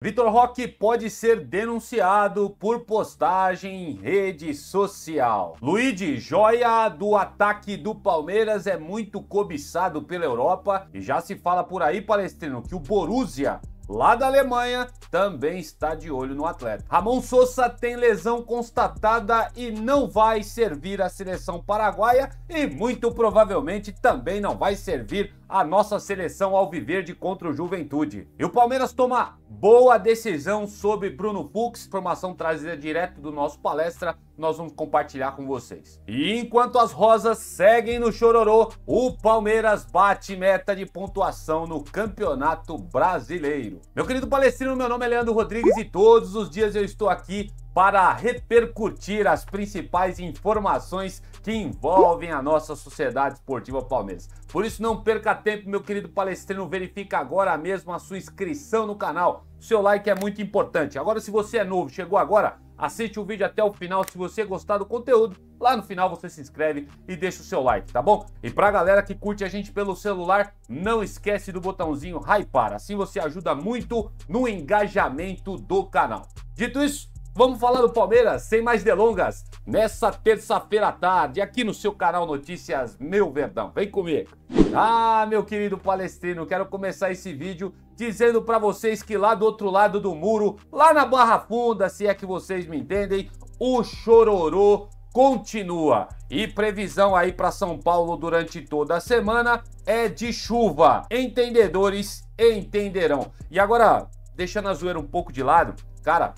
Vitor Roque pode ser denunciado por postagem em rede social. Luigi, joia do ataque do Palmeiras, é muito cobiçado pela Europa e já se fala por aí, Palestrino, que o Borussia, lá da Alemanha, também está de olho no atleta. Ramon Sosa tem lesão constatada e não vai servir à seleção paraguaia e muito provavelmente também não vai servir a nossa seleção alviverde contra o Juventude. E o Palmeiras toma boa decisão sobre Bruno Fux, informação trazida direto do nosso palestra, nós vamos compartilhar com vocês. E enquanto as rosas seguem no chororô, o Palmeiras bate meta de pontuação no Campeonato Brasileiro. Meu querido palestrino, meu nome é Leandro Rodrigues e todos os dias eu estou aqui para repercutir as principais informações que envolvem a nossa sociedade esportiva Palmeiras. Por isso não perca tempo, meu querido palestrino, verifica agora mesmo a sua inscrição no canal. O seu like é muito importante. Agora, se você é novo, chegou agora, assiste o vídeo até o final. Se você gostar do conteúdo, lá no final você se inscreve e deixa o seu like, tá bom? E pra galera que curte a gente pelo celular, não esquece do botãozinho hypar. Assim você ajuda muito no engajamento do canal. Dito isso, vamos falar do Palmeiras, sem mais delongas, nessa terça-feira à tarde, aqui no seu canal Notícias Meu Verdão. Vem comigo. Ah, meu querido palestrino, quero começar esse vídeo dizendo para vocês que lá do outro lado do muro, lá na Barra Funda, se é que vocês me entendem, o chororô continua. E previsão aí para São Paulo durante toda a semana é de chuva. Entendedores entenderão. E agora, deixando a zoeira um pouco de lado, cara,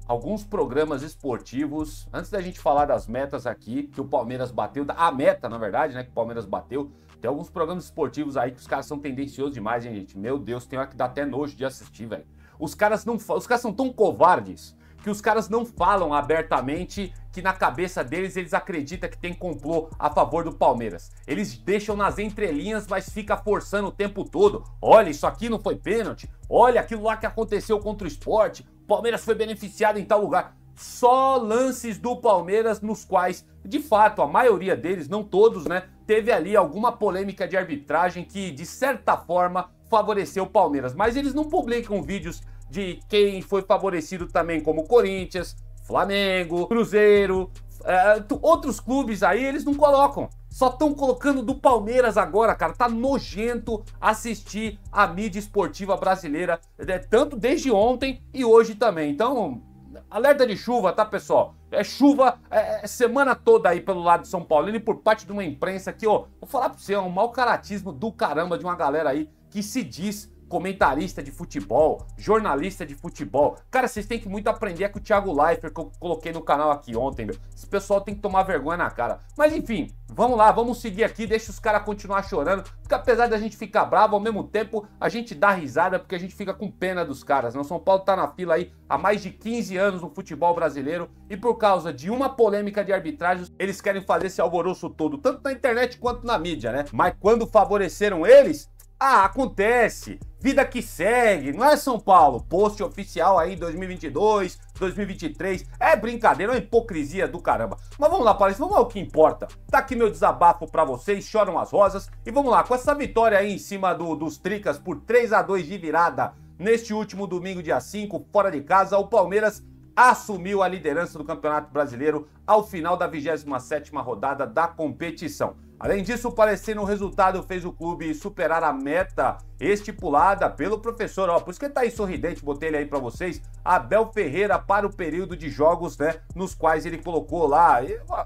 alguns programas esportivos, antes da gente falar das metas aqui, que o Palmeiras bateu, a meta, na verdade, né, que o Palmeiras bateu, tem alguns programas esportivos aí que os caras são tendenciosos demais, hein, gente? Meu Deus, tem hora que dá até nojo de assistir, velho. Os caras são tão covardes que os caras não falam abertamente que na cabeça deles eles acreditam que tem complô a favor do Palmeiras. Eles deixam nas entrelinhas, mas fica forçando o tempo todo. Olha, isso aqui não foi pênalti. Olha, aquilo lá que aconteceu contra o Sport. O Palmeiras foi beneficiado em tal lugar. Só lances do Palmeiras nos quais, de fato, a maioria deles, não todos, né, teve ali alguma polêmica de arbitragem que, de certa forma, favoreceu o Palmeiras. Mas eles não publicam vídeos de quem foi favorecido também, como Corinthians, Flamengo, Cruzeiro, outros clubes aí, eles não colocam. Só estão colocando do Palmeiras agora, cara. Tá nojento assistir a mídia esportiva brasileira, tanto desde ontem e hoje também. Então, alerta de chuva, tá, pessoal? É chuva semana toda aí pelo lado de São Paulino e por parte de uma imprensa que, ó, vou falar pra você, é um mau caratismo do caramba de uma galera aí que se diz comentarista de futebol, jornalista de futebol. Cara, vocês têm que muito aprender com o Thiago Leifert, que eu coloquei no canal aqui ontem, meu. Esse pessoal tem que tomar vergonha na cara. Mas enfim, vamos lá, vamos seguir aqui, deixa os caras continuar chorando, porque apesar da gente ficar bravo, ao mesmo tempo a gente dá risada, porque a gente fica com pena dos caras, né? O São Paulo tá na fila aí há mais de 15 anos no futebol brasileiro e por causa de uma polêmica de arbitragem, eles querem fazer esse alvoroço todo, tanto na internet quanto na mídia, né? Mas quando favoreceram eles, acontece, vida que segue, não é, São Paulo? Post oficial aí 2022, 2023, é brincadeira, é uma hipocrisia do caramba. Mas vamos lá, Palestra, vamos ao que importa. Tá aqui meu desabafo pra vocês, choram as rosas. E vamos lá, com essa vitória aí em cima dos Tricas por 3-2 de virada neste último domingo, dia 5, fora de casa, o Palmeiras assumiu a liderança do Campeonato Brasileiro ao final da 27ª rodada da competição. Além disso, parecendo o resultado fez o clube superar a meta estipulada pelo professor, ó, por isso que ele tá aí sorridente, botei ele aí pra vocês, Abel Ferreira, para o período de jogos, né, nos quais ele colocou lá,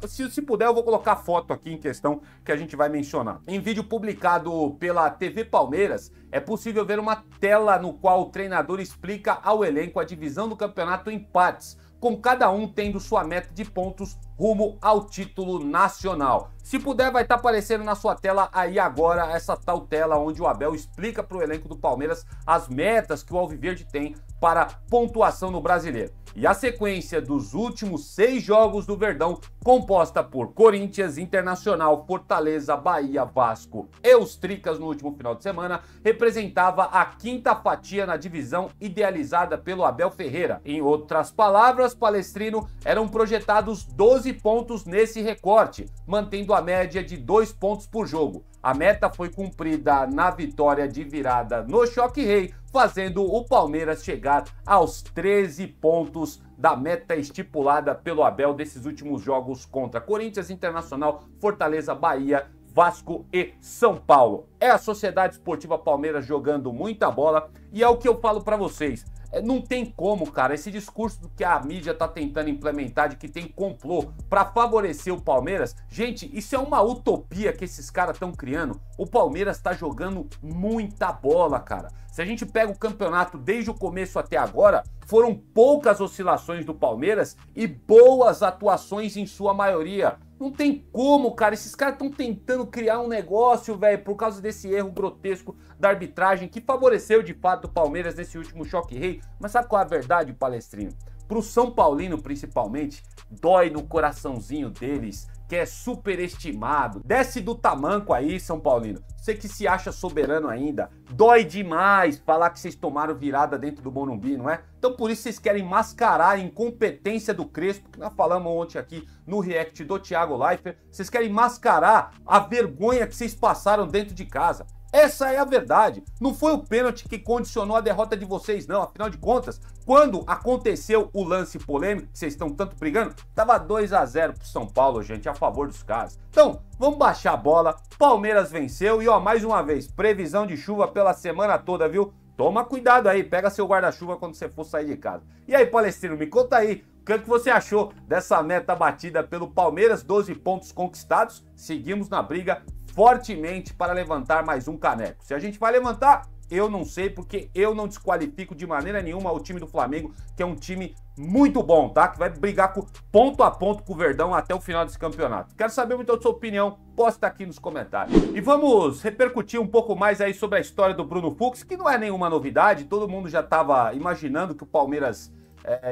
se puder eu vou colocar a foto aqui em questão que a gente vai mencionar. Em vídeo publicado pela TV Palmeiras, é possível ver uma tela no qual o treinador explica ao elenco a divisão do campeonato em partes, com cada um tendo sua meta de pontos rumo ao título nacional. Se puder, vai estar aparecendo na sua tela aí agora, essa tal tela onde o Abel explica para o elenco do Palmeiras as metas que o Alviverde tem para pontuação no Brasileiro. E a sequência dos últimos 6 jogos do Verdão, composta por Corinthians, Internacional, Fortaleza, Bahia, Vasco e os Tricas no último final de semana, representava a 5ª fatia na divisão idealizada pelo Abel Ferreira. Em outras palavras, Palestrino, eram projetados 12 12 pontos nesse recorte, mantendo a média de 2 pontos por jogo. A meta foi cumprida na vitória de virada no Choque Rei, fazendo o Palmeiras chegar aos 13 pontos da meta estipulada pelo Abel desses últimos jogos contra Corinthians, Internacional, Fortaleza, Bahia, Vasco e São Paulo. É a Sociedade Esportiva Palmeiras jogando muita bola e é o que eu falo pra vocês. Não tem como, cara, esse discurso que a mídia tá tentando implementar de que tem complô pra favorecer o Palmeiras, gente, isso é uma utopia que esses caras estão criando. O Palmeiras tá jogando muita bola, cara. Se a gente pega o campeonato desde o começo até agora, foram poucas oscilações do Palmeiras e boas atuações em sua maioria. Não tem como, cara, esses caras estão tentando criar um negócio, velho, por causa desse erro grotesco da arbitragem que favoreceu de fato o Palmeiras nesse último Choque Rei. Mas sabe qual é a verdade, Palestrinho? Pro São Paulino, principalmente, dói no coraçãozinho deles, que é superestimado. Desce do tamanco aí, São Paulino. Você que se acha soberano ainda, dói demais falar que vocês tomaram virada dentro do Morumbi, não é? Então por isso vocês querem mascarar a incompetência do Crespo, que nós falamos ontem aqui no react do Thiago Leifert. Vocês querem mascarar a vergonha que vocês passaram dentro de casa. Essa é a verdade. Não foi o pênalti que condicionou a derrota de vocês, não. Afinal de contas, quando aconteceu o lance polêmico, que vocês estão tanto brigando, tava 2-0 pro São Paulo, gente, a favor dos caras. Então, vamos baixar a bola. Palmeiras venceu e, ó, mais uma vez, previsão de chuva pela semana toda, viu? Toma cuidado aí, pega seu guarda-chuva quando você for sair de casa. E aí, Palestrino, me conta aí, o que você achou dessa meta batida pelo Palmeiras, 12 pontos conquistados? Seguimos na briga fortemente para levantar mais um caneco. Se a gente vai levantar, eu não sei, porque eu não desqualifico de maneira nenhuma o time do Flamengo, que é um time muito bom, tá? Que vai brigar ponto a ponto com o Verdão até o final desse campeonato. Quero saber muito a sua opinião, posta aqui nos comentários. E vamos repercutir um pouco mais aí sobre a história do Bruno Fux, que não é nenhuma novidade, todo mundo já estava imaginando que o Palmeiras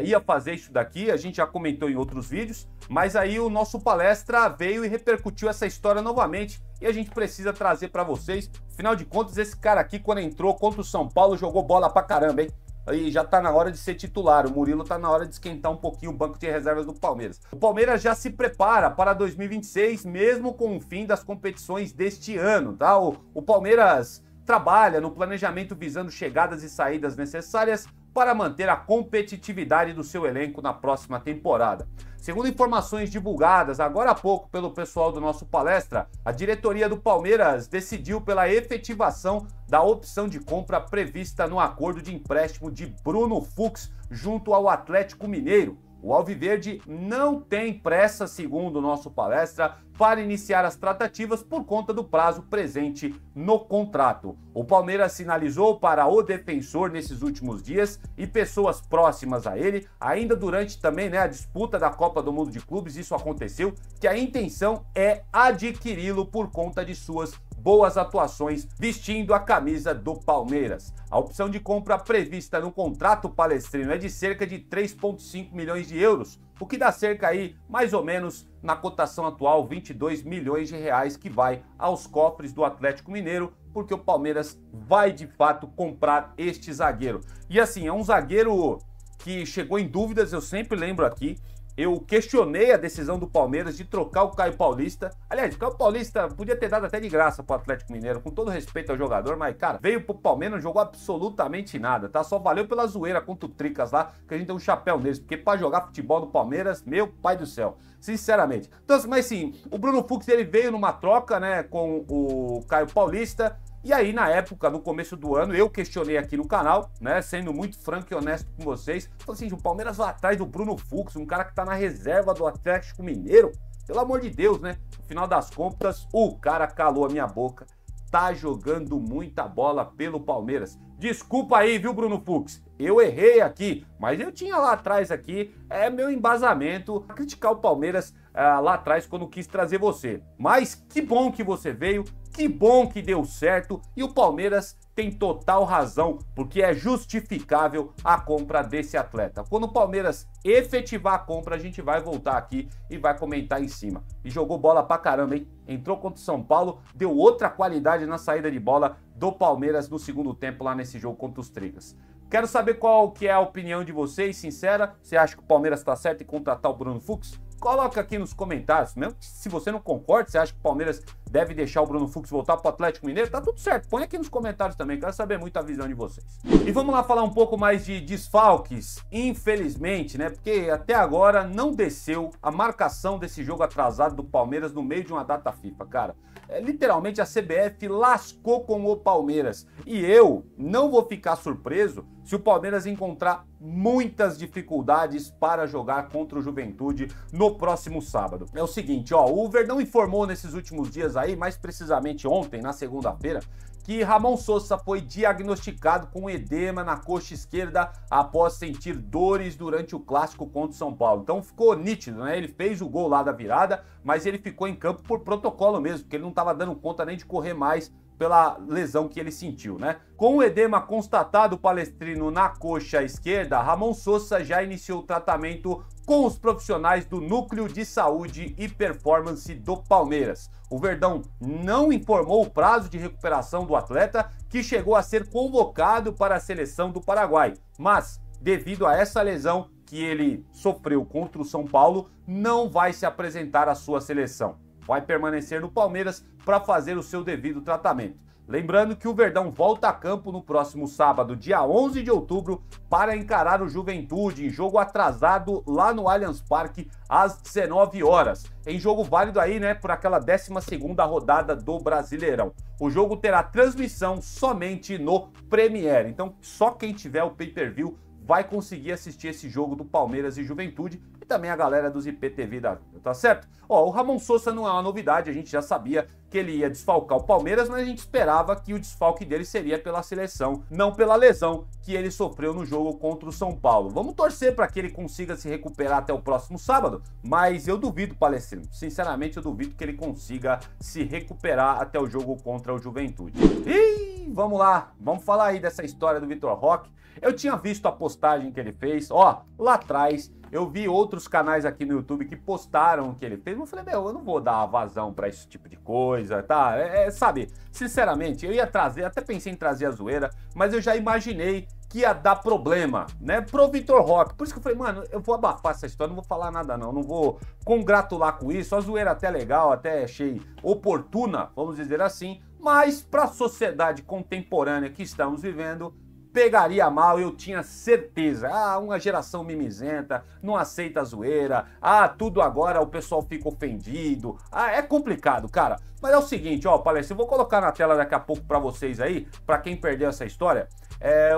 ia fazer isso daqui, a gente já comentou em outros vídeos, mas aí o nosso palestra veio e repercutiu essa história novamente e a gente precisa trazer para vocês. Afinal de contas, esse cara aqui, quando entrou contra o São Paulo, jogou bola pra caramba, hein? E já tá na hora de ser titular, o Murilo tá na hora de esquentar um pouquinho o banco de reservas do Palmeiras. O Palmeiras já se prepara para 2026, mesmo com o fim das competições deste ano, tá? O Palmeiras trabalha no planejamento visando chegadas e saídas necessárias para manter a competitividade do seu elenco na próxima temporada. Segundo informações divulgadas agora há pouco pelo pessoal do nosso palestra, a diretoria do Palmeiras decidiu pela efetivação da opção de compra prevista no acordo de empréstimo de Bruno Fux junto ao Atlético Mineiro. O Alviverde não tem pressa, segundo o nosso palestra, para iniciar as tratativas por conta do prazo presente no contrato. O Palmeiras sinalizou para o defensor nesses últimos dias e pessoas próximas a ele, ainda durante também a disputa da Copa do Mundo de Clubes, isso aconteceu, que a intenção é adquiri-lo por conta de suas boas atuações vestindo a camisa do Palmeiras. A opção de compra prevista no contrato palestrino é de cerca de 3,5 milhões de euros, o que dá cerca aí, mais ou menos, na cotação atual, 22 milhões de reais que vai aos cofres do Atlético Mineiro, porque o Palmeiras vai de fato comprar este zagueiro. E assim, é um zagueiro que chegou em dúvidas, eu sempre lembro aqui. Eu questionei a decisão do Palmeiras de trocar o Caio Paulista. Aliás, o Caio Paulista podia ter dado até de graça pro Atlético Mineiro, com todo respeito ao jogador, mas, cara, veio pro Palmeiras, não jogou absolutamente nada, tá? Só valeu pela zoeira contra o Tricas lá, que a gente deu um chapéu neles, porque pra jogar futebol no Palmeiras, meu pai do céu, sinceramente. Então, mas sim, o Bruno Fux, ele veio numa troca, né, com o Caio Paulista. E aí, na época, no começo do ano, eu questionei aqui no canal, né, sendo muito franco e honesto com vocês. Falei assim, o Palmeiras vai atrás do Bruno Fux, um cara que tá na reserva do Atlético Mineiro. Pelo amor de Deus, né? No final das contas, o cara calou a minha boca. Tá jogando muita bola pelo Palmeiras. Desculpa aí, viu, Bruno Fux? Eu errei aqui, mas eu tinha lá atrás aqui, meu embasamento a criticar o Palmeiras lá atrás quando quis trazer você. Mas que bom que você veio, que bom que deu certo e o Palmeiras tem total razão, porque é justificável a compra desse atleta. Quando o Palmeiras efetivar a compra, a gente vai voltar aqui e vai comentar em cima. E jogou bola pra caramba, hein? Entrou contra o São Paulo, deu outra qualidade na saída de bola do Palmeiras no segundo tempo lá nesse jogo contra os Tricas. Quero saber qual que é a opinião de vocês, sincera. Você acha que o Palmeiras está certo em contratar o Bruno Fux? Coloca aqui nos comentários, mesmo se você não concorda, você acha que o Palmeiras deve deixar o Bruno Fux voltar pro Atlético Mineiro, tá tudo certo, põe aqui nos comentários também, quero saber muito a visão de vocês. E vamos lá falar um pouco mais de desfalques, infelizmente, né, porque até agora não desceu a marcação desse jogo atrasado do Palmeiras no meio de uma data FIFA, cara. Literalmente a CBF lascou com o Palmeiras, e eu não vou ficar surpreso se o Palmeiras encontrar muitas dificuldades para jogar contra o Juventude no próximo sábado. É o seguinte, ó, o Verdão informou nesses últimos dias aí, mais precisamente ontem, na segunda-feira, que Ramon Sosa foi diagnosticado com edema na coxa esquerda após sentir dores durante o clássico contra o São Paulo. Então ficou nítido, né? Ele fez o gol lá da virada, mas ele ficou em campo por protocolo mesmo, porque ele não estava dando conta nem de correr mais pela lesão que ele sentiu, né? Com o edema constatado palestrino na coxa esquerda, Ramon Sosa já iniciou o tratamento com os profissionais do Núcleo de Saúde e Performance do Palmeiras. O Verdão não informou o prazo de recuperação do atleta, que chegou a ser convocado para a seleção do Paraguai, mas devido a essa lesão que ele sofreu contra o São Paulo, não vai se apresentar à sua seleção. Vai permanecer no Palmeiras para fazer o seu devido tratamento. Lembrando que o Verdão volta a campo no próximo sábado, dia 11 de outubro, para encarar o Juventude em jogo atrasado lá no Allianz Parque às 19 horas. Em jogo válido aí, né, por aquela 12ª rodada do Brasileirão. O jogo terá transmissão somente no Premiere. Então, só quem tiver o pay-per-view vai conseguir assistir esse jogo do Palmeiras e Juventude, e também a galera dos IPTV da vida, tá certo? Ó, o Ramon Sosa não é uma novidade, a gente já sabia que ele ia desfalcar o Palmeiras, mas a gente esperava que o desfalque dele seria pela seleção, não pela lesão que ele sofreu no jogo contra o São Paulo. Vamos torcer para que ele consiga se recuperar até o próximo sábado, mas eu duvido, Palestrino, sinceramente eu duvido que ele consiga se recuperar até o jogo contra o Juventude. E vamos lá, vamos falar aí dessa história do Vitor Roque. Eu tinha visto a postagem que ele fez, ó, lá atrás. Eu vi outros canais aqui no YouTube que postaram o que ele fez. Eu falei, meu, eu não vou dar vazão pra esse tipo de coisa, tá? Sabe, sinceramente, eu ia trazer, até pensei em trazer a zoeira, mas eu já imaginei que ia dar problema, né, pro Vitor Roque. Por isso que eu falei, mano, eu vou abafar essa história, não vou falar nada não vou congratular com isso. A zoeira até legal, até achei oportuna, vamos dizer assim, mas pra sociedade contemporânea que estamos vivendo, pegaria mal, eu tinha certeza. Ah, uma geração mimizenta, não aceita a zoeira. Ah, tudo agora o pessoal fica ofendido. Ah, é complicado, cara. Mas é o seguinte, ó, Palestra, eu vou colocar na tela daqui a pouco pra vocês aí, pra quem perdeu essa história.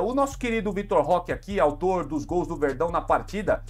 O nosso querido Vitor Roque aqui, autor dos gols do Verdão na partida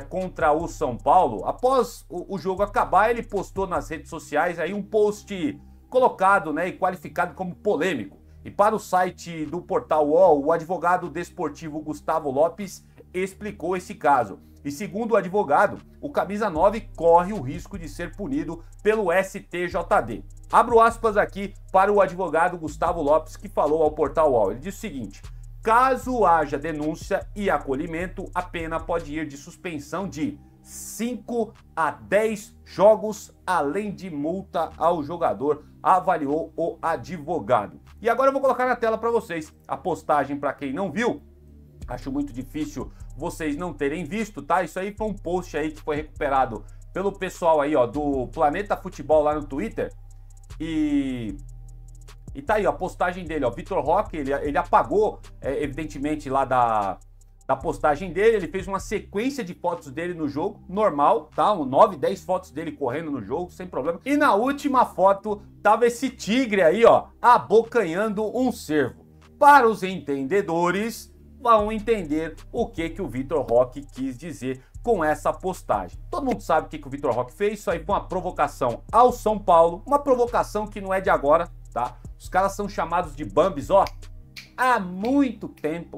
contra o São Paulo, após o jogo acabar, ele postou nas redes sociais aí um post colocado, né, e qualificado como polêmico. E para o site do Portal UOL, o advogado desportivo Gustavo Lopes explicou esse caso. E segundo o advogado, o camisa 9 corre o risco de ser punido pelo STJD. Abro aspas aqui para o advogado Gustavo Lopes, que falou ao Portal UOL. Ele disse o seguinte: caso haja denúncia e acolhimento, a pena pode ir de suspensão de 5 a 10 jogos, além de multa ao jogador, avaliou o advogado. E agora eu vou colocar na tela para vocês a postagem para quem não viu. Acho muito difícil vocês não terem visto, tá? Isso aí foi um post aí que foi recuperado pelo pessoal aí, ó, do Planeta Futebol lá no Twitter. E tá aí, ó, a postagem dele, ó, Vitor Roque, ele apagou, evidentemente, lá da postagem dele, ele fez uma sequência de fotos dele no jogo, normal, tá? 9, 10 fotos dele correndo no jogo, sem problema. E na última foto, tava esse tigre aí, ó, abocanhando um cervo. Para os entendedores, vão entender o que o Vitor Roque quis dizer com essa postagem. Todo mundo sabe o que o Vitor Roque fez, isso aí foi uma provocação ao São Paulo, uma provocação que não é de agora, tá? Os caras são chamados de Bambis, ó, há muito tempo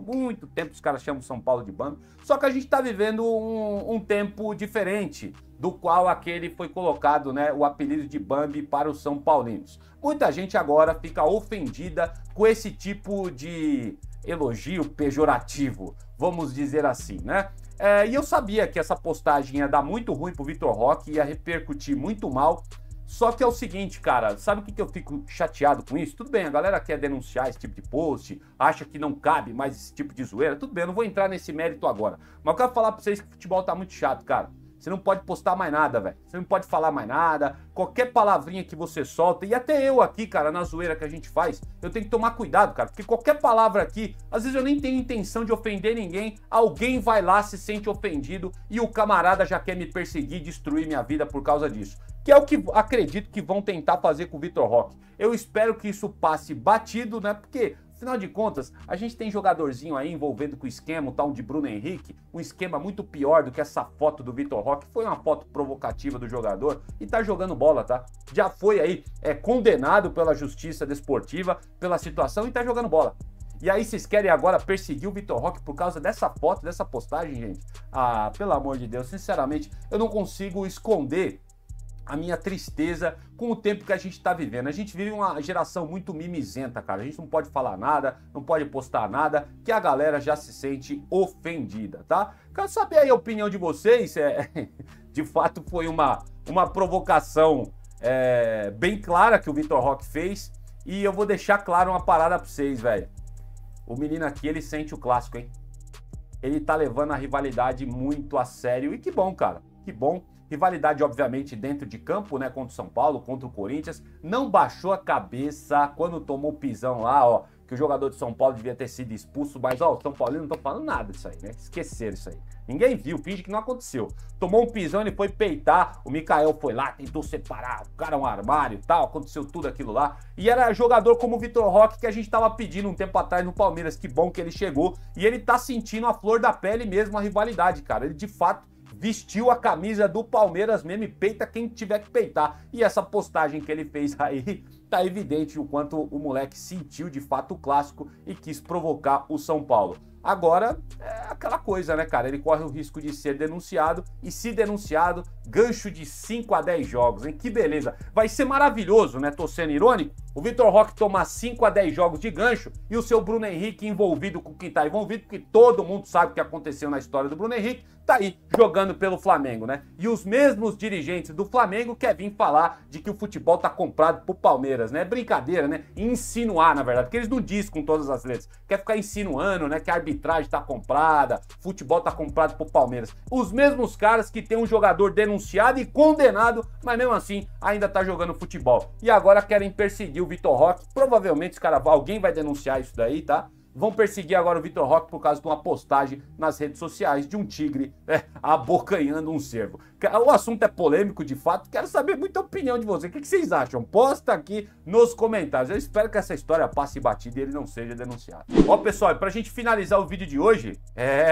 os caras chamam São Paulo de Bambi, só que a gente tá vivendo um tempo diferente, do qual aquele foi colocado, né, o apelido de Bambi para os São Paulinos. Muita gente agora fica ofendida com esse tipo de elogio pejorativo, vamos dizer assim, né? E eu sabia que essa postagem ia dar muito ruim pro Vitor Roque, ia repercutir muito mal. Só que é o seguinte, cara, sabe o que eu fico chateado com isso? Tudo bem, a galera quer denunciar esse tipo de post, acha que não cabe mais esse tipo de zoeira, tudo bem, eu não vou entrar nesse mérito agora. Mas eu quero falar pra vocês que o futebol tá muito chato, cara. Você não pode postar mais nada, velho. Você não pode falar mais nada. Qualquer palavrinha que você solta, e até eu aqui, cara, na zoeira que a gente faz, eu tenho que tomar cuidado, cara, porque qualquer palavra aqui, às vezes eu nem tenho intenção de ofender ninguém, alguém vai lá, se sente ofendido e o camarada já quer me perseguir, destruir minha vida por causa disso. Que é o que acredito que vão tentar fazer com o Vitor Roque. Eu espero que isso passe batido, né? Porque, afinal de contas, a gente tem jogadorzinho aí envolvendo com o esquema, o tal de Bruno Henrique, um esquema muito pior do que essa foto do Vitor Roque. Foi uma foto provocativa do jogador e tá jogando bola, tá? Já foi aí condenado pela justiça desportiva pela situação e tá jogando bola. E aí vocês querem agora perseguir o Vitor Roque por causa dessa foto, dessa postagem, gente? Ah, pelo amor de Deus, sinceramente, eu não consigo esconder a minha tristeza com o tempo que a gente tá vivendo. A gente vive uma geração muito mimizenta, cara. A gente não pode falar nada, não pode postar nada, que a galera já se sente ofendida, tá? Quero saber aí a opinião de vocês. De fato foi uma provocação bem clara que o Vitor Roque fez. E eu vou deixar claro uma parada pra vocês, velho. O menino aqui, ele sente o clássico, hein? Ele tá levando a rivalidade muito a sério. E que bom, cara. Que bom. Rivalidade, obviamente, dentro de campo, né? Contra o São Paulo, contra o Corinthians. Não baixou a cabeça quando tomou o pisão lá, ó. Que o jogador de São Paulo devia ter sido expulso. Mas, ó, os São Paulinos não estão falando nada disso aí, né? Esqueceram isso aí. Ninguém viu, finge que não aconteceu. Tomou um pisão, ele foi peitar. O Mikael foi lá, tentou separar. O cara é um armário e tal. Aconteceu tudo aquilo lá. E era jogador como o Vitor Roque que a gente tava pedindo um tempo atrás no Palmeiras. Que bom que ele chegou. E ele tá sentindo a flor da pele mesmo, a rivalidade, cara. Ele, de fato, vestiu a camisa do Palmeiras mesmo e peita quem tiver que peitar. E essa postagem que ele fez aí, tá evidente o quanto o moleque sentiu de fato o clássico e quis provocar o São Paulo. Agora, é aquela coisa, né, cara? Ele corre o risco de ser denunciado e, se denunciado, gancho de 5 a 10 jogos, hein? Que beleza. Vai ser maravilhoso, né? Tô sendo irônico. O Vitor Roque tomar 5 a 10 jogos de gancho e o seu Bruno Henrique envolvido com quem tá envolvido, porque todo mundo sabe o que aconteceu na história do Bruno Henrique, tá aí jogando pelo Flamengo, né? E os mesmos dirigentes do Flamengo querem vir falar de que o futebol tá comprado pro Palmeiras, né? É brincadeira, né? Insinuar, na verdade, porque eles não dizem com todas as letras. Quer ficar insinuando, né? Que a arbitragem tá comprada, futebol tá comprado pro Palmeiras. Os mesmos caras que tem um jogador denunciado e condenado, mas mesmo assim ainda tá jogando futebol. E agora querem perseguir o Vitor Roque. Provavelmente alguém vai denunciar isso daí, tá? Vão perseguir agora o Vitor Roque por causa de uma postagem nas redes sociais de um tigre abocanhando um cervo. O assunto é polêmico de fato, quero saber muita opinião de vocês. O que vocês acham? Posta aqui nos comentários. Eu espero que essa história passe batida e ele não seja denunciado. Ó, pessoal, e pra gente finalizar o vídeo de hoje,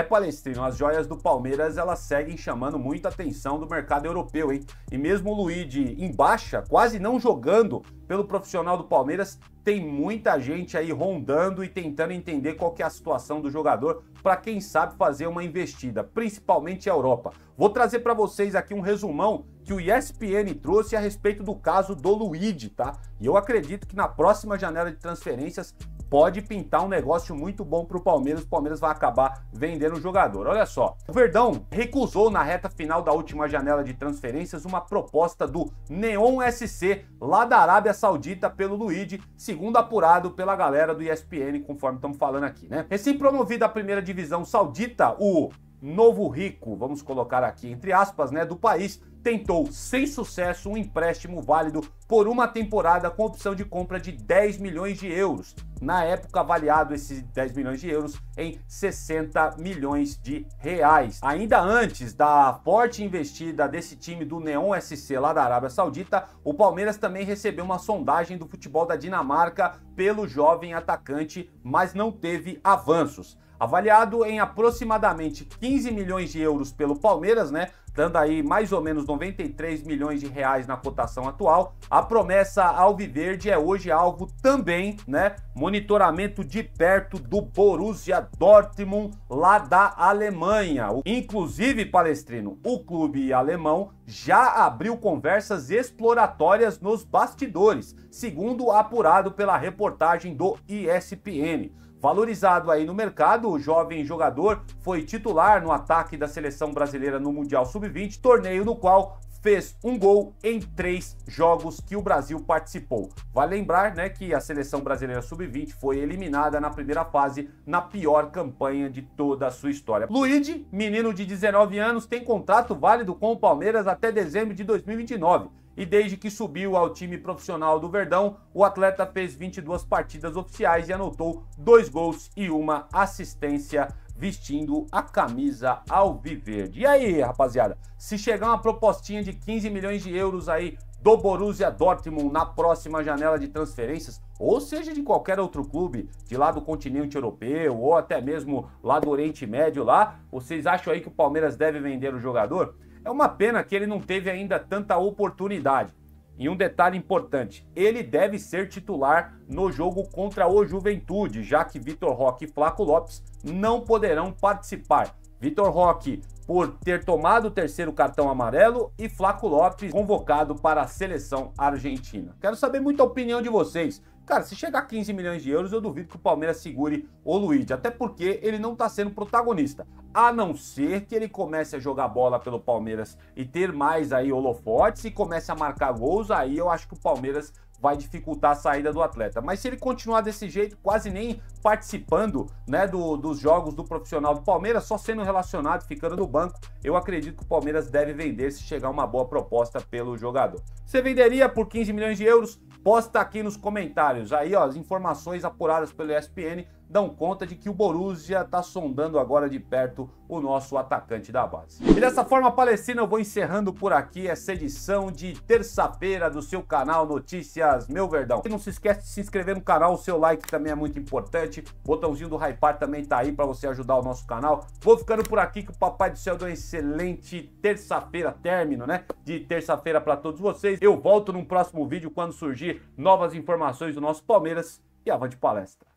Palestrino, as joias do Palmeiras, elas seguem chamando muita atenção do mercado europeu, hein? E mesmo o Luigi em baixa, quase não jogando pelo profissional do Palmeiras, tem muita gente aí rondando e tentando entender qual que é a situação do jogador para quem sabe fazer uma investida, principalmente a Europa. Vou trazer para vocês aqui um resumão que o ESPN trouxe a respeito do caso do Luigi, tá? E eu acredito que na próxima janela de transferências pode pintar um negócio muito bom para o Palmeiras vai acabar vendendo o jogador. Olha só, o Verdão recusou na reta final da última janela de transferências uma proposta do Neon SC, lá da Arábia Saudita, pelo Luigi, segundo apurado pela galera do ESPN, conforme estamos falando aqui, né? Recém-promovido à primeira divisão saudita, o Novo Rico, vamos colocar aqui entre aspas, né, do país, tentou sem sucesso um empréstimo válido por uma temporada com opção de compra de 10 milhões de euros. Na época, avaliado esses 10 milhões de euros em 60 milhões de reais. Ainda antes da forte investida desse time do Neon SC lá da Arábia Saudita, o Palmeiras também recebeu uma sondagem do futebol da Dinamarca pelo jovem atacante, mas não teve avanços. Avaliado em aproximadamente 15 milhões de euros pelo Palmeiras, né? Dando aí mais ou menos 93 milhões de reais na cotação atual, a promessa alviverde é hoje alvo também, né? Monitoramento de perto do Borussia Dortmund, lá da Alemanha. Inclusive, Palestrino, o clube alemão já abriu conversas exploratórias nos bastidores, segundo apurado pela reportagem do ESPN. Valorizado aí no mercado, o jovem jogador foi titular no ataque da seleção brasileira no Mundial Sub-20, torneio no qual fez um gol em 3 jogos que o Brasil participou. Vale lembrar, né, que a seleção brasileira sub-20 foi eliminada na primeira fase na pior campanha de toda a sua história. Luigi, menino de 19 anos, tem contrato válido com o Palmeiras até dezembro de 2029. E desde que subiu ao time profissional do Verdão, o atleta fez 22 partidas oficiais e anotou 2 gols e 1 assistência vestindo a camisa alviverde. E aí, rapaziada, se chegar uma propostinha de 15 milhões de euros aí do Borussia Dortmund na próxima janela de transferências, ou seja, de qualquer outro clube de lá do continente europeu ou até mesmo lá do Oriente Médio lá, vocês acham aí que o Palmeiras deve vender o jogador? É uma pena que ele não teve ainda tanta oportunidade. E um detalhe importante, ele deve ser titular no jogo contra o Juventude, já que Vitor Roque e Flaco Lopes não poderão participar. Vitor Roque por ter tomado o 3º cartão amarelo e Flaco Lopes convocado para a seleção argentina. Quero saber muito a opinião de vocês. Cara, se chegar a 15 milhões de euros, eu duvido que o Palmeiras segure o Luigi, até porque ele não está sendo protagonista. A não ser que ele comece a jogar bola pelo Palmeiras e ter mais aí holofotes e comece a marcar gols, aí eu acho que o Palmeiras vai dificultar a saída do atleta. Mas se ele continuar desse jeito, quase nem participando, né, dos jogos do profissional do Palmeiras, só sendo relacionado, ficando no banco, eu acredito que o Palmeiras deve vender se chegar uma boa proposta pelo jogador. Você venderia por 15 milhões de euros? Posta aqui nos comentários. Aí, ó, as informações apuradas pelo ESPN dão conta de que o Borussia está sondando agora de perto o nosso atacante da base. E dessa forma, Palestina, eu vou encerrando por aqui essa edição de terça-feira do seu canal Notícias Meu Verdão. E não se esquece de se inscrever no canal, o seu like também é muito importante. O botãozinho do hypar também tá aí para você ajudar o nosso canal. Vou ficando por aqui, que o Papai do Céu deu uma excelente terça-feira, término, né, de terça-feira para todos vocês. Eu volto num próximo vídeo quando surgir novas informações do nosso Palmeiras e avante palestra.